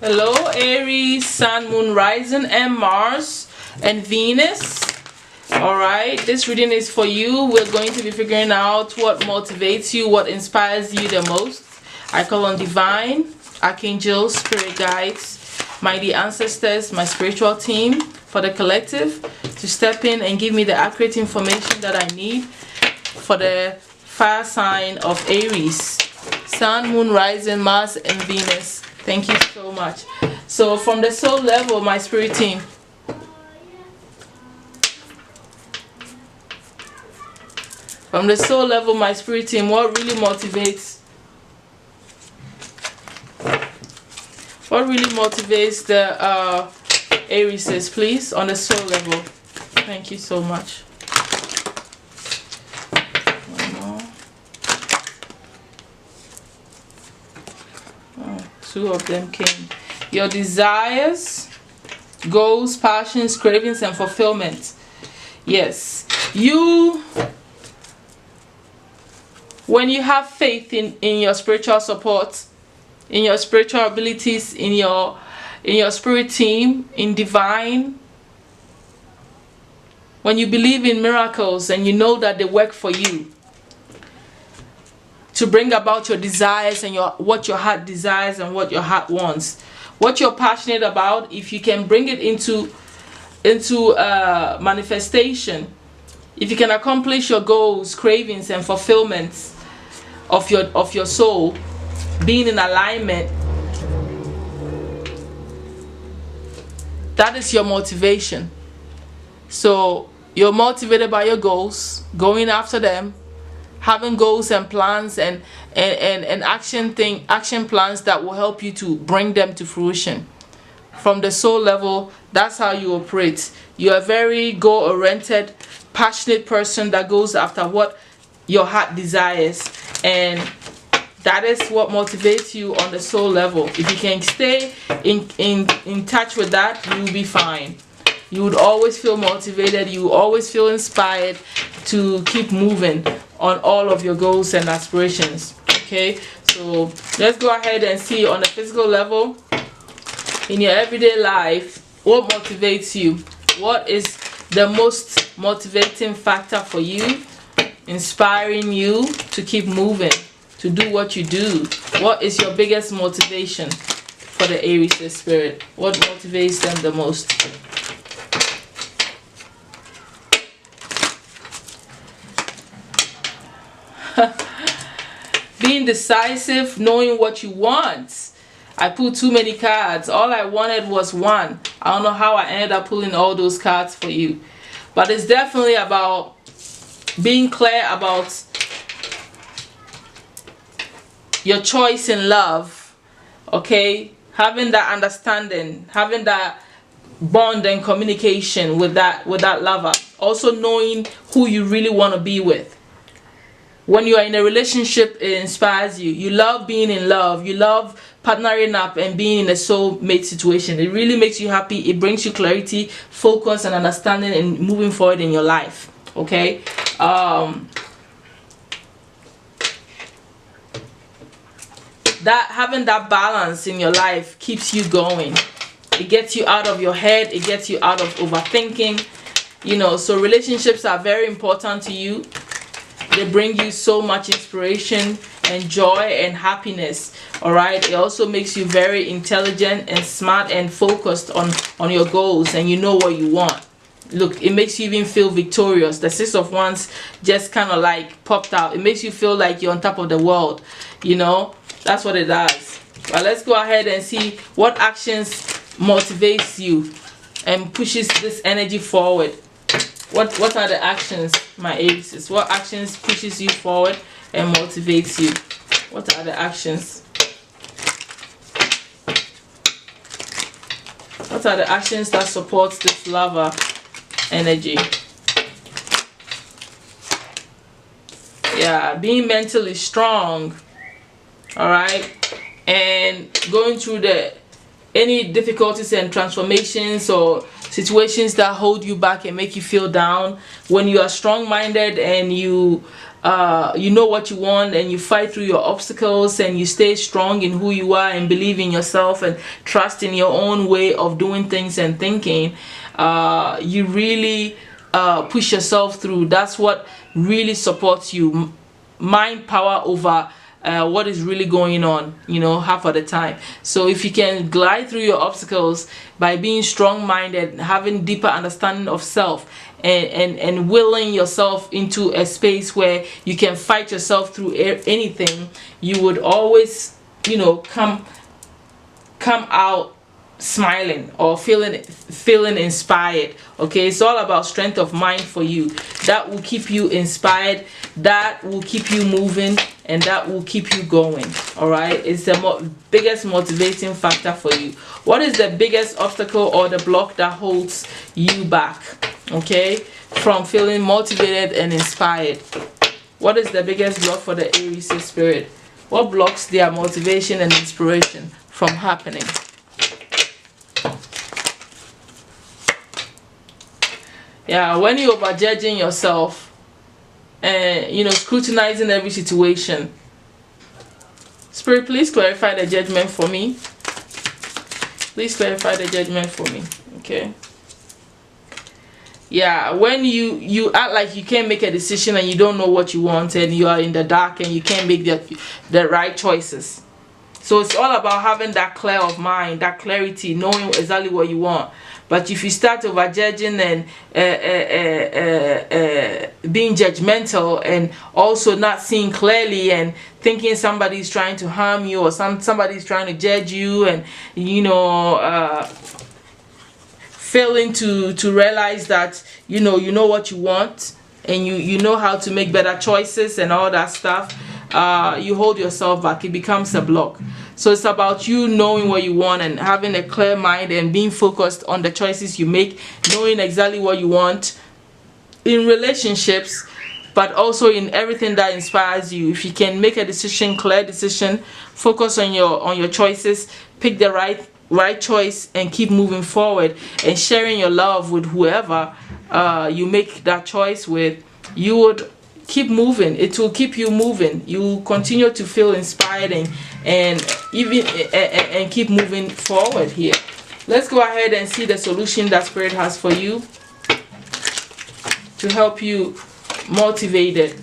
Hello, Aries, Sun, Moon, Rising, and Mars, and Venus. Alright, this reading is for you. We're going to be figuring out what motivates you, what inspires you the most. I call on divine, archangels, spirit guides, mighty ancestors, my spiritual team, for the collective to step in and give me the accurate information that I need for the fire sign of Aries, Sun, Moon, Rising, Mars, and Venus. Thank you so much. So from the soul level, my spirit team, from the soul level, my spirit team, what really motivates the Aries, please, on the soul level? Thank you so much. Two of them came. Your desires, goals, passions, cravings, and fulfillment. Yes, you, when you have faith in your spiritual support, in your spiritual abilities, in your spirit team, in divine, when you believe in miracles and you know that they work for you to bring about your desires and what your heart desires and what your heart wants, what you're passionate about, if you can bring it into manifestation, if you can accomplish your goals, cravings, and fulfillments of your soul, being in alignment, that is your motivation. So you're motivated by your goals, going after them, having goals and plans and action plans that will help you to bring them to fruition. From the soul level, that's how you operate. You're a very goal-oriented, passionate person that goes after what your heart desires, and that is what motivates you on the soul level. If you can stay in touch with that, you'll be fine. You would always feel motivated, you will always feel inspired to keep moving on all of your goals and aspirations. Okay, so let's go ahead and see on the physical level, in your everyday life, what motivates you. What is the most motivating factor for you, inspiring you to keep moving, to do what you do? What is your biggest motivation for the Aries spirit? What motivates them the most? Being decisive, knowing what you want. I pulled too many cards. All I wanted was one. I don't know how I ended up pulling all those cards for you, but it's definitely about being clear about your choice in love. Okay, having that understanding, having that bond and communication with that lover. Also knowing who you really want to be with. When you are in a relationship, it inspires you. You love being in love. You love partnering up and being in a soulmate situation. It really makes you happy. It brings you clarity, focus, and understanding, and moving forward in your life. Okay. That having that balance in your life keeps you going. It gets you out of your head. It gets you out of overthinking. You know, so relationships are very important to you. They bring you so much inspiration and joy and happiness. All right. It also makes you very intelligent and smart and focused on your goals, and you know what you want. Look, it makes you even feel victorious. The Six of Wands just kind of like popped out. It makes you feel like you're on top of the world. You know, that's what it does. But let's go ahead and see what actions motivates you and pushes this energy forward. What are the actions, my Aries? What actions pushes you forward and motivates you? What are the actions? What are the actions that supports this lover energy? Yeah, being mentally strong. All right, and going through the any difficulties and transformations or situations that hold you back and make you feel down, when you are strong-minded and you know what you want, and you fight through your obstacles, and you stay strong in who you are and believe in yourself and trust in your own way of doing things and thinking, you really push yourself through. That's what really supports you. Mind power over what is really going on, half of the time. So if you can glide through your obstacles by being strong-minded, having deeper understanding of self, and willing yourself into a space where you can fight yourself through anything, you would always come out smiling or feeling inspired. Okay, it's all about strength of mind for you. That will keep you inspired, that will keep you moving, and that will keep you going. All right, it's the biggest motivating factor for you. What is the biggest obstacle or the block that holds you back, okay, from feeling motivated and inspired? What is the biggest block for the Aries spirit? What blocks their motivation and inspiration from happening? Yeah, when you're overjudging yourself and scrutinizing every situation. Spirit, please clarify the judgment for me. Please clarify the judgment for me. Okay. Yeah, when you act like you can't make a decision and you don't know what you want, and you are in the dark and you can't make the right choices. So it's all about having that clear of mind, that clarity, knowing exactly what you want. But if you start overjudging and being judgmental, and also not seeing clearly and thinking somebody's trying to harm you, or somebody's trying to judge you, and failing to realize that you know what you want, and you know how to make better choices and all that stuff, you hold yourself back. It becomes a block. So it's about you knowing what you want and having a clear mind and being focused on the choices you make, knowing exactly what you want in relationships, but also in everything that inspires you. If you can make a decision, clear decision, focus on your choices, pick the right choice, and keep moving forward, and sharing your love with whoever you make that choice with, you would keep moving. It will keep you moving. You will continue to feel inspired and keep moving forward here. Let's go ahead and see the solution that Spirit has for you to help you motivated.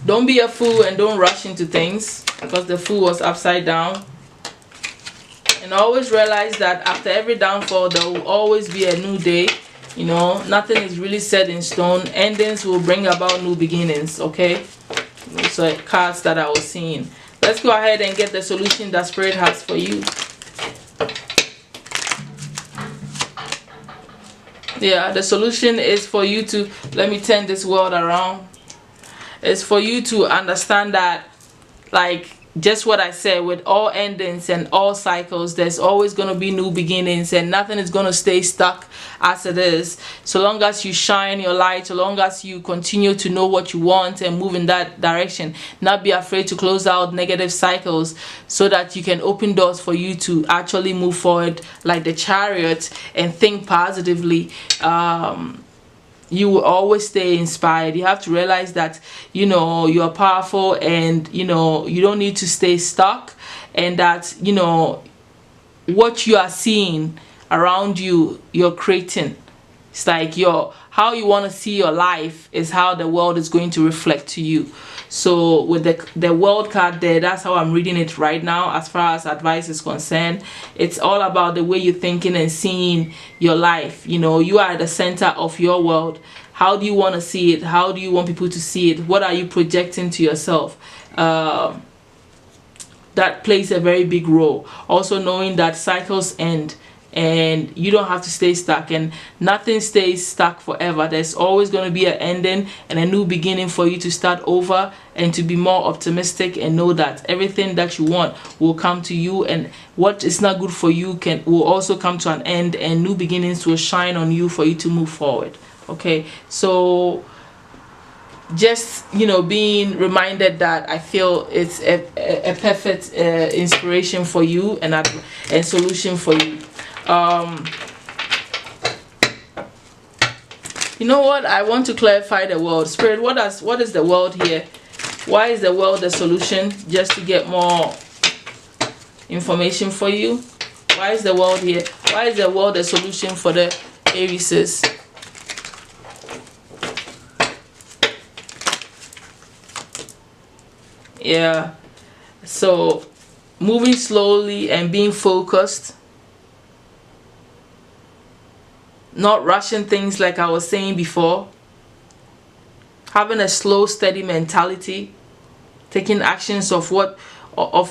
Don't be a fool and don't rush into things, because the fool was upside down. And always realize that after every downfall, there will always be a new day. Nothing is really set in stone. Endings will bring about new beginnings. Okay, those are cards that I was seeing. Let's go ahead and get the solution that Spirit has for you. Yeah, the solution is for you to, let me turn this world around. It's for you to understand that, like, just what I said, with all endings and all cycles, there's always going to be new beginnings, and nothing is going to stay stuck as it is. So long as you shine your light, so long as you continue to know what you want and move in that direction, not be afraid to close out negative cycles, so that you can open doors for you to actually move forward like the Chariot and think positively. You will always stay inspired. You have to realize that you are powerful, and you don't need to stay stuck, and that what you are seeing around you, you're creating. It's like how you want to see your life is how the world is going to reflect to you. So with the world card there, that's how I'm reading it right now. As far as advice is concerned, it's all about the way you're thinking and seeing your life. You are at the center of your world. How do you want to see it? How do you want people to see it? What are you projecting to yourself? That plays a very big role. Also knowing that cycles end, and you don't have to stay stuck, and nothing stays stuck forever. There's always going to be an ending and a new beginning for you to start over, and to be more optimistic and know that everything that you want will come to you, and what is not good for you will also come to an end, and new beginnings will shine on you for you to move forward. Okay, so just, you know, being reminded that I feel it's a perfect inspiration for you and solution for you. You know what? I want to clarify the world. Spirit, what is the world here? Why is the world the solution? Just to get more information for you. Why is the world here? Why is the world the solution for the Aries? Yeah. So moving slowly and being focused, not rushing things like I was saying before, having a slow steady mentality, taking actions of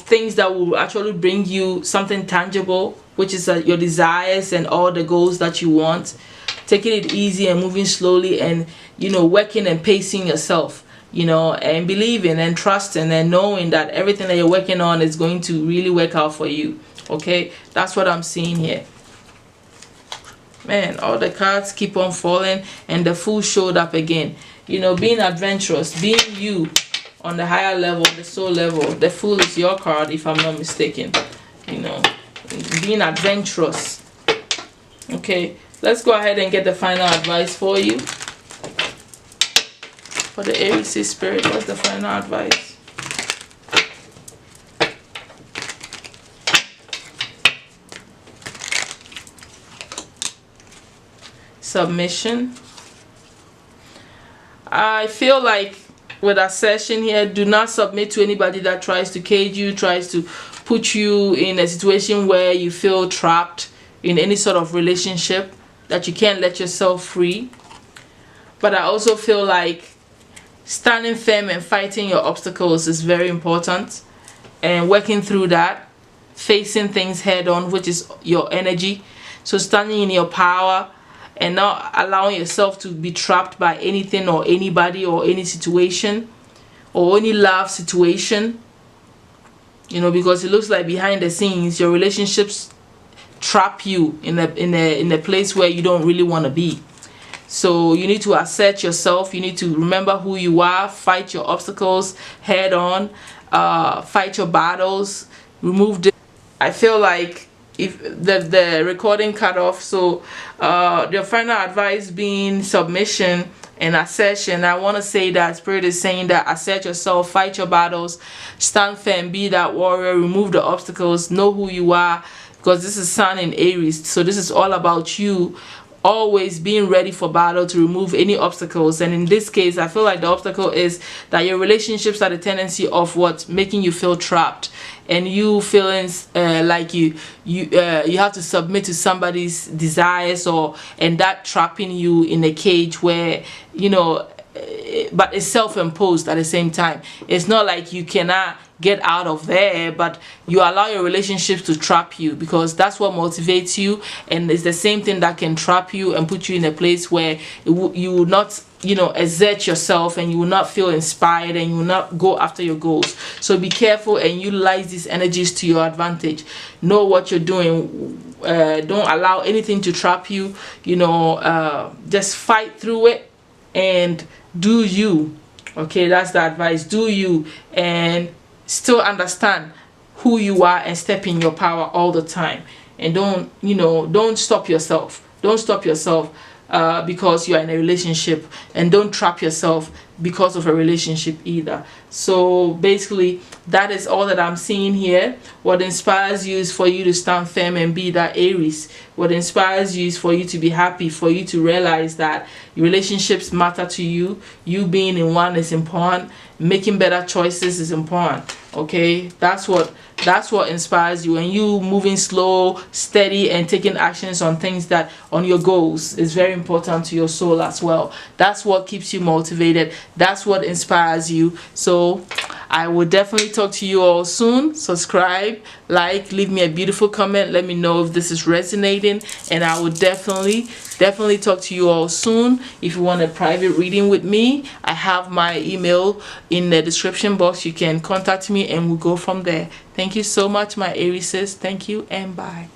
things that will actually bring you something tangible, which is your desires and all the goals that you want. Taking it easy and moving slowly, and, you know, working and pacing yourself, you know, and believing and trusting and knowing that everything that you're working on is going to really work out for you. Okay, that's what I'm seeing here. Man, all the cards keep on falling, and the Fool showed up again. You know, being adventurous, being you on the higher level, the soul level. The Fool is your card, if I'm not mistaken. You know, being adventurous. Okay, let's go ahead and get the final advice for you. For the Aries spirit, what's the final advice? Submission. I feel like with assertion here, do not submit to anybody that tries to cage you, tries to put you in a situation where you feel trapped in any sort of relationship, that you can't let yourself free. But I also feel like standing firm and fighting your obstacles is very important, and working through that, facing things head on, which is your energy. So standing in your power and not allowing yourself to be trapped by anything or anybody or any situation or any love situation, you know, because it looks like behind the scenes your relationships trap you in a place where you don't really want to be. So you need to assert yourself. You need to remember who you are, fight your obstacles head on, fight your battles, remove the... I feel like if the recording cut off, so the final advice being submission and assertion. I want to say that Spirit is saying that assert yourself, fight your battles, stand firm, be that warrior, remove the obstacles, know who you are, because this is Sun in Aries. So this is all about you always being ready for battle to remove any obstacles. And in this case, I feel like the obstacle is that your relationships are the tendency of what's making you feel trapped, and you feeling like you have to submit to somebody's desires, and that trapping you in a cage where, you know, but it's self-imposed at the same time. It's not like you cannot get out of there, but you allow your relationships to trap you, because that's what motivates you, and it's the same thing that can trap you and put you in a place where you will not, you know, exert yourself, and you will not feel inspired, and you will not go after your goals. So be careful and utilize these energies to your advantage. Know what you're doing. Don't allow anything to trap you. You know, just fight through it and do you. Okay, that's the advice. Do you, and still understand who you are, and step in your power all the time. And don't stop yourself. Don't stop yourself because you are in a relationship, and don't trap yourself because of a relationship either. So basically, that is all that I'm seeing here. What inspires you is for you to stand firm and be that Aries. What inspires you is for you to be happy, for you to realize that relationships matter to you. You being in one is important. Making better choices is important. Okay, that's what inspires you, and you moving slow, steady, and taking actions on things that on your goals is very important to your soul as well. That's what keeps you motivated. That's what inspires you. So I will definitely talk to you all soon. Subscribe, like, leave me a beautiful comment. Let me know if this is resonating, and I will definitely talk to you all soon. If you want a private reading with me, I have my email in the description box. You can contact me and we'll go from there. Thank you so much, my Aries. Thank you, and bye.